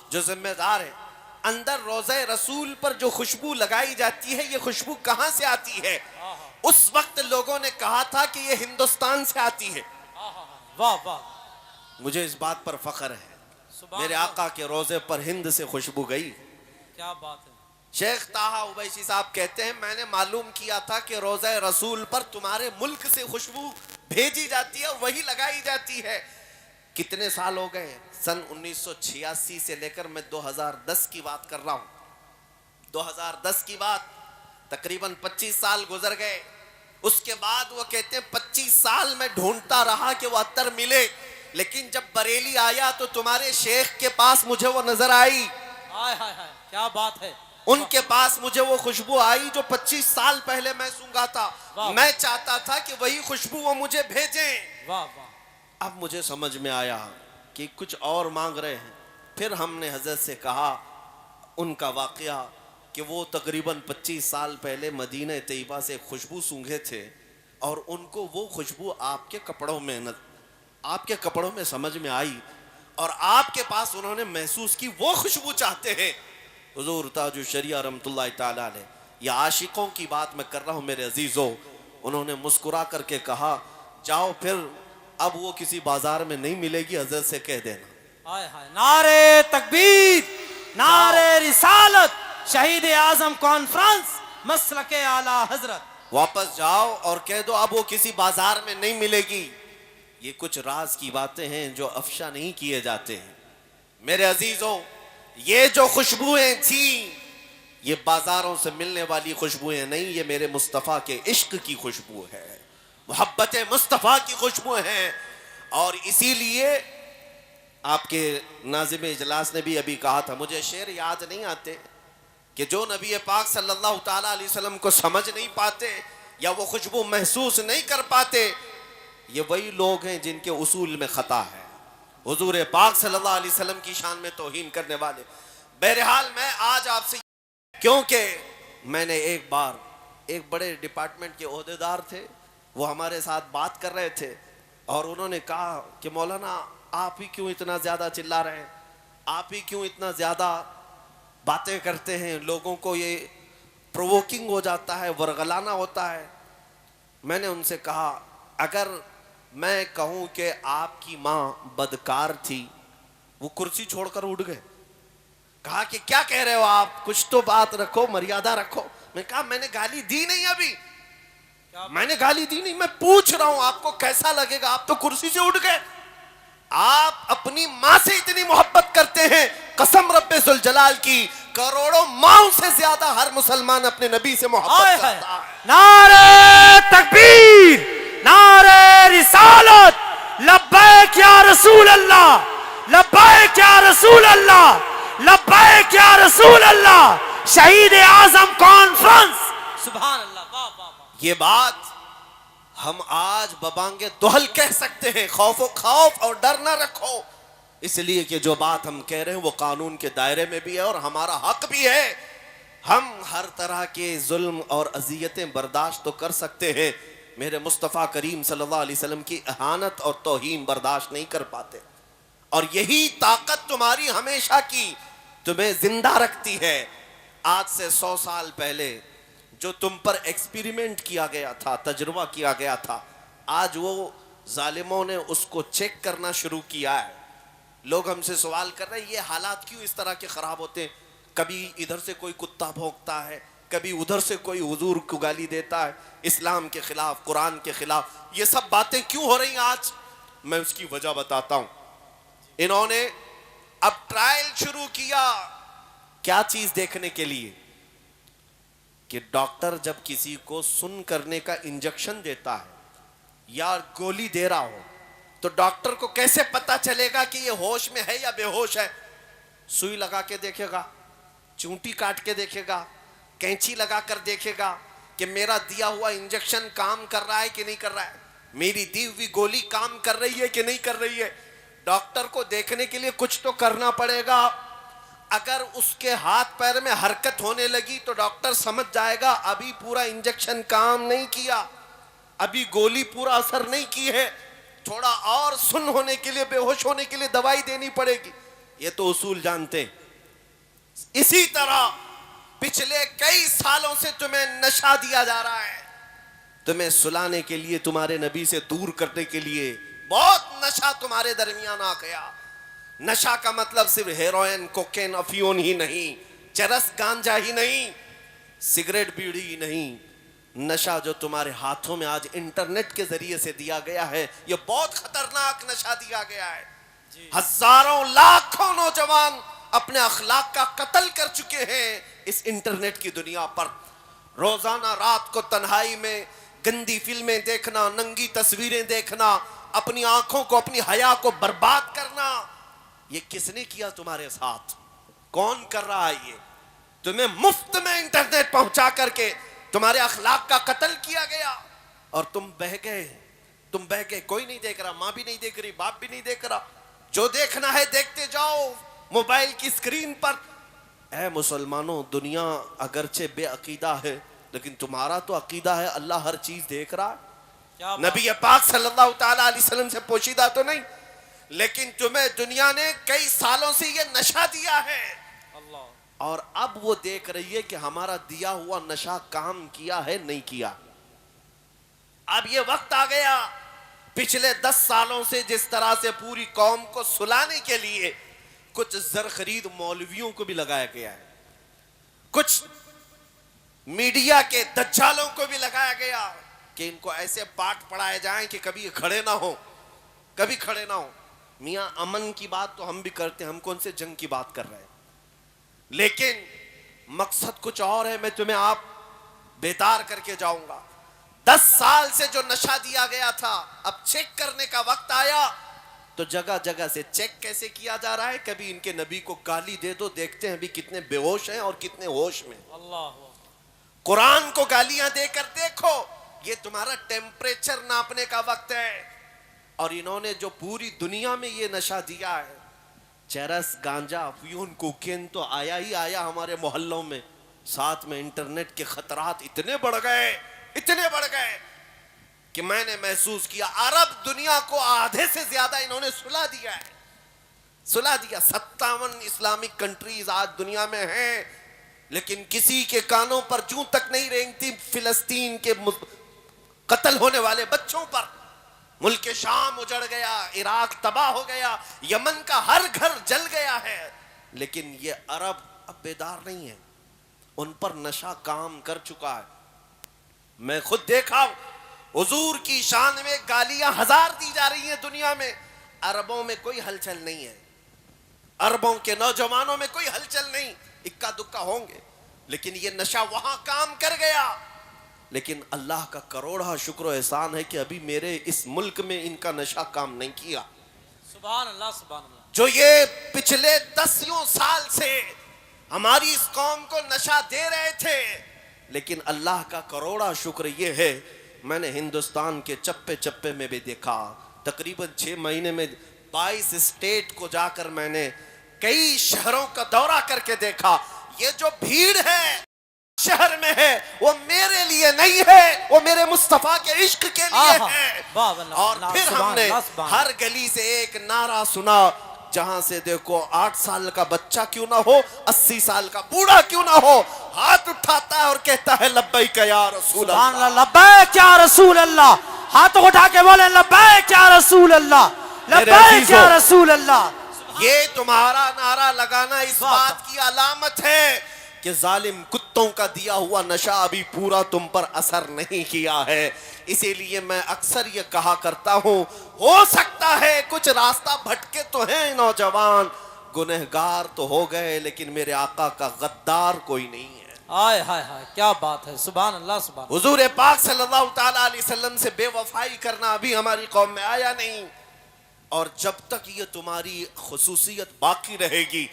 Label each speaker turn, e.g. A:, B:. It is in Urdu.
A: جو ذمہ دار ہیں، اندر روضہ رسول پر جو خوشبو لگائی جاتی ہے، یہ خوشبو کہاں سے آتی ہے؟ اس وقت لوگوں نے کہا تھا کہ یہ ہندوستان سے آتی ہے۔
B: واہ واہ،
A: مجھے اس بات پر فخر ہے،
B: سبحان
A: میرے
B: اللہ،
A: آقا کے روضے پر ہند سے خوشبو گئی۔
B: کیا بات ہے۔
A: شیخ طاہا عبیسی صاحب کہتے ہیں میں نے معلوم کیا تھا کہ روضہ رسول پر تمہارے ملک سے خوشبو بھیجی جاتی ہے اور وہی لگائی جاتی ہے۔ کتنے سال ہو گئے؟ سن 1986 سے لے کر میں 2010 کی بات کر رہا ہوں۔ 2010 کی بات، تقریباً 25 سال گزر گئے۔ اس کے بعد وہ کہتے ہیں 25 سال میں ڈھونڈتا رہا کہ وہ عطر ملے، لیکن جب بریلی آیا تو تمہارے شیخ کے پاس مجھے وہ نظر آئی،
B: ہائے ہائے ہائے، کیا بات ہے۔
A: ان کے پاس مجھے وہ خوشبو آئی جو 25 سال پہلے میں سونگا تھا۔
B: واہ۔
A: میں چاہتا تھا کہ وہی خوشبو وہ مجھے بھیجیں۔
B: واہ واہ،
A: اب مجھے سمجھ میں آیا کہ کچھ اور مانگ رہے ہیں۔ پھر ہم نے حضرت سے کہا ان کا واقعہ کہ وہ تقریباً 25 سال پہلے مدینہ طیبہ سے خوشبو سونگھے تھے اور ان کو وہ خوشبو آپ کے کپڑوں میں سمجھ میں آئی اور آپ کے پاس انہوں نے محسوس کی وہ خوشبو چاہتے ہیں۔ حضور تاج الشریعہ رحمۃ اللہ تعالیٰ علیہ، یہ عاشقوں کی بات میں کر رہا ہوں میرے عزیزوں، انہوں نے مسکرا کر کے کہا جاؤ پھر اب وہ کسی بازار میں نہیں ملے گی، حضرت سے کہہ دینا۔
B: ہائے ہائے، نعرے تکبیر، نعرے رسالت، شہید اعظم کانفرنس، مسلک اعلیٰ حضرت۔
A: واپس جاؤ اور کہہ دو اب وہ کسی بازار میں نہیں ملے گی۔ یہ کچھ راز کی باتیں ہیں جو افشا نہیں کیے جاتے ہیں۔ میرے عزیزوں، یہ جو خوشبوئیں تھیں یہ بازاروں سے ملنے والی خوشبوئیں نہیں، یہ میرے مصطفیٰ کے عشق کی خوشبو ہے، محبت مصطفیٰ کی خوشبو ہیں۔ اور اسی لیے آپ کے ناظم اجلاس نے بھی ابھی کہا تھا، مجھے شعر یاد نہیں آتے، کہ جو نبی پاک صلی اللہ تعالیٰ علیہ وسلم کو سمجھ نہیں پاتے یا وہ خوشبو محسوس نہیں کر پاتے، یہ وہی لوگ ہیں جن کے اصول میں خطا ہے، حضور پاک صلی اللہ علیہ وسلم کی شان میں توہین کرنے والے۔ بہرحال میں آج آپ سے، کیونکہ میں نے ایک بار ایک بڑے ڈپارٹمنٹ کے عہدیدار تھے، وہ ہمارے ساتھ بات کر رہے تھے اور انہوں نے کہا کہ مولانا آپ ہی کیوں اتنا زیادہ چلا رہے ہیں، آپ ہی کیوں اتنا زیادہ باتیں کرتے ہیں، لوگوں کو یہ پرووکنگ ہو جاتا ہے، ورغلانا ہوتا ہے۔ میں نے ان سے کہا اگر میں کہوں کہ آپ کی ماں بدکار تھی، وہ کرسی چھوڑ کر اٹھ گئے۔ کہا کہ کیا کہہ رہے ہو آپ، کچھ تو بات رکھو، مریادہ رکھو۔ میں نے کہا میں نے گالی دی نہیں، ابھی میں نے گالی دی نہیں، میں پوچھ رہا ہوں آپ کو کیسا لگے گا، آپ تو کرسی سے اٹھ گئے۔ آپ اپنی ماں سے اتنی محبت کرتے ہیں، قسم رب ذوالجلال کی کروڑوں ماؤں سے زیادہ ہر مسلمان اپنے نبی سے محبت کرتا ہے۔
B: نعرے تکبیر، نعرے رسالت، لبیک یا رسول اللہ، لبیک یا رسول اللہ، لبیک یا رسول اللہ، شہید اعظم کانفرنس، سبحان اللہ، واہ واہ واہ۔
A: یہ بات ہم آج ببانگ دہل کہہ سکتے ہیں، خوف اور ڈر نہ رکھو، اس لیے کہ جو بات ہم کہہ رہے ہیں وہ قانون کے دائرے میں بھی ہے اور ہمارا حق بھی ہے۔ ہم ہر طرح کے ظلم اور اذیتیں برداشت تو کر سکتے ہیں، میرے مصطفیٰ کریم صلی اللہ علیہ وسلم کی اہانت اور توہین برداشت نہیں کر پاتے، اور یہی طاقت تمہاری ہمیشہ کی تمہیں زندہ رکھتی ہے۔ آج سے 100 سال پہلے جو تم پر ایکسپیریمنٹ کیا گیا تھا، تجربہ کیا گیا تھا، آج وہ ظالموں نے اس کو چیک کرنا شروع کیا ہے۔ لوگ ہم سے سوال کر رہے ہیں یہ حالات کیوں اس طرح کے خراب ہوتے ہیں، کبھی ادھر سے کوئی کتا بھونکتا ہے، کبھی ادھر سے کوئی حضور کو گالی دیتا ہے، اسلام کے خلاف، قرآن کے خلاف، یہ سب باتیں کیوں ہو رہی ہیں آج؟ میں اس کی وجہ بتاتا ہوں۔ انہوں نے اب ٹرائل شروع کیا، کیا چیز دیکھنے کے لیے کہ ڈاکٹر جب کسی کو سن کرنے کا انجیکشن دیتا ہے یا گولی دے رہا ہو تو ڈاکٹر کو کیسے پتا چلے گا کہ یہ ہوش میں ہے یا بے ہوش ہے؟ سوئی لگا کے دیکھے گا، چونٹی کاٹ کے دیکھے گا، کینچی لگا کر دیکھے گا کہ میرا دیا ہوا انجیکشن کام کر رہا ہے کہ نہیں کر رہا ہے، میری دی ہوئی گولی کام کر رہی ہے کہ نہیں کر رہی ہے۔ ڈاکٹر کو دیکھنے کے لیے کچھ تو کرنا پڑے گا۔ اگر اس کے ہاتھ پیر میں حرکت ہونے لگی تو ڈاکٹر سمجھ جائے گا ابھی پورا انجیکشن کام نہیں کیا، ابھی گولی پورا اثر نہیں کی ہے، تھوڑا اور سن ہونے کے لیے، بے ہوش ہونے کے لیے دوائی دینی پڑے گی۔ یہ تو اصول جانتے ہیں. اسی طرح پچھلے کئی سالوں سے تمہیں نشہ دیا جا رہا ہے, تمہیں سلانے کے لیے, تمہارے نبی سے دور کرنے کے لیے بہت نشہ تمہارے درمیان آ گیا. نشہ کا مطلب صرف ہیروئن, کوکین, افیون ہی نہیں, چرس گانجا ہی نہیں, سگریٹ بیڑی ہی نہیں. نشہ جو تمہارے ہاتھوں میں آج انٹرنیٹ کے ذریعے سے دیا گیا ہے, یہ بہت خطرناک نشہ دیا گیا ہے. ہزاروں لاکھوں نوجوان اپنے اخلاق کا قتل کر چکے ہیں اس انٹرنیٹ کی دنیا پر. روزانہ رات کو تنہائی میں گندی فلمیں دیکھنا, ننگی تصویریں دیکھنا, اپنی آنکھوں کو, اپنی حیا کو برباد کرنا, یہ کس نے کیا تمہارے ساتھ؟ کون کر رہا ہے یہ؟ تمہیں مفت میں انٹرنیٹ پہنچا کر کے تمہارے اخلاق کا قتل کیا گیا اور تم بہ گئے. کوئی نہیں دیکھ رہا, ماں بھی نہیں دیکھ رہی, باپ بھی نہیں دیکھ رہا, جو دیکھنا ہے دیکھتے جاؤ موبائل کی اسکرین پر. اے مسلمانوں, دنیا اگرچہ بے عقیدہ ہے لیکن تمہارا تو عقیدہ ہے اللہ ہر چیز دیکھ رہا ہے. نبی پاک صلی اللہ تعالیٰ علیہ وسلم سے پوشیدہ تو نہیں, لیکن تمہیں دنیا نے کئی سالوں سے یہ نشہ دیا ہے اور اب وہ دیکھ رہی ہے کہ ہمارا دیا ہوا نشہ کام کیا ہے نہیں کیا. اب یہ وقت آ گیا, پچھلے 10 سالوں سے جس طرح سے پوری قوم کو سلانے کے لیے کچھ زر خرید مولویوں کو بھی لگایا گیا ہے, کچھ میڈیا کے دجالوں کو بھی لگایا گیا کہ ان کو ایسے پاٹ پڑھائے جائیں کہ کبھی کھڑے نہ ہو, کبھی کھڑے نہ ہو. میاں امن کی بات تو ہم بھی کرتے ہیں, ہم کون سے جنگ کی بات کر رہے ہیں, لیکن مقصد کچھ اور ہے. میں تمہیں آپ بیدار کر کے جاؤں گا. 10 سال سے جو نشہ دیا گیا تھا, اب چیک کرنے کا وقت آیا تو جگہ جگہ سے چیک کیسے کیا جا رہا ہے. کبھی ان کے نبی کو گالی دے دو, دیکھتے ہیں بھی کتنے بے ہوش ہیں اور کتنے ہوش میں. قرآن کو گالیاں دے کر دیکھو, یہ تمہارا ٹیمپریچر ناپنے کا وقت ہے. اور انہوں نے جو پوری دنیا میں یہ نشہ دیا ہے, چرس, گانجا, افیون, کوکین تو آیا ہی آیا ہمارے محلوں میں, ساتھ میں انٹرنیٹ کے خطرات اتنے بڑھ گئے کہ میں نے محسوس کیا عرب دنیا کو آدھے سے زیادہ انہوں نے سلا دیا ہے, سلا دیا. 57 اسلامک کنٹریز آج دنیا میں ہیں, لیکن کسی کے کانوں پر جوں تک نہیں رینگتی فلسطین کے قتل ہونے والے بچوں پر. ملک شام اجڑ گیا, عراق تباہ ہو گیا, یمن کا ہر گھر جل گیا ہے, لیکن یہ عرب اب بیدار نہیں ہے, ان پر نشہ کام کر چکا ہے. میں خود دیکھا, حضور کی شان میں گالیاں 1000 دی جا رہی ہیں دنیا میں, عربوں میں کوئی ہلچل نہیں ہے, عربوں کے نوجوانوں میں کوئی ہلچل نہیں, اکا دکا ہوں گے, لیکن یہ نشہ وہاں کام کر گیا. لیکن اللہ کا کروڑا شکر و احسان ہے کہ ابھی میرے اس ملک میں ان کا نشہ کام نہیں کیا.
B: سبحان اللہ, سبحان اللہ.
A: جو یہ پچھلے 10 سال سے ہماری اس قوم کو نشہ دے رہے تھے, لیکن اللہ کا کروڑا شکر یہ ہے میں نے ہندوستان کے چپے چپے میں بھی دیکھا. تقریباً 6 مہینے میں 22 اسٹیٹ کو جا کر میں نے کئی شہروں کا دورہ کر کے دیکھا. یہ جو بھیڑ ہے شہر میں ہے وہ میرے لیے نہیں ہے, وہ میرے مصطفیٰ کے عشق کے لیے ہے. اور پھر ہم نے ہر گلی سے ایک نعرہ سنا, جہاں سے دیکھو 8 سال کا بچہ کیوں نہ ہو, 80 سال کا بوڑھا کیوں نہ ہو, ہاتھ اٹھاتا ہے اور کہتا ہے لبیک یا رسول اللہ,
B: لبیک یا رسول اللہ. ہاتھ اٹھا کے بولیں لبیک یا رسول اللہ, لبیک یا رسول اللہ.
A: یہ تمہارا نعرہ لگانا اس بات کی علامت ہے کہ ظالم کتوں کا دیا ہوا نشہ ابھی پورا تم پر اثر نہیں کیا ہے. اسی لیے میں اکثر یہ کہا کرتا ہوں, ہو سکتا ہے کچھ راستہ بھٹکے تو ہیں نوجوان, گنہگار تو ہو گئے, لیکن میرے آقا کا غدار کوئی نہیں ہے.
B: ہائے ہائے ہائے, کیا بات ہے, سبحان اللہ, سبحان اللہ.
A: حضور پاک صلی اللہ تعالیٰ علیہ وسلم سے بے وفائی کرنا ابھی ہماری قوم میں آیا نہیں, اور جب تک یہ تمہاری خصوصیت باقی رہے گی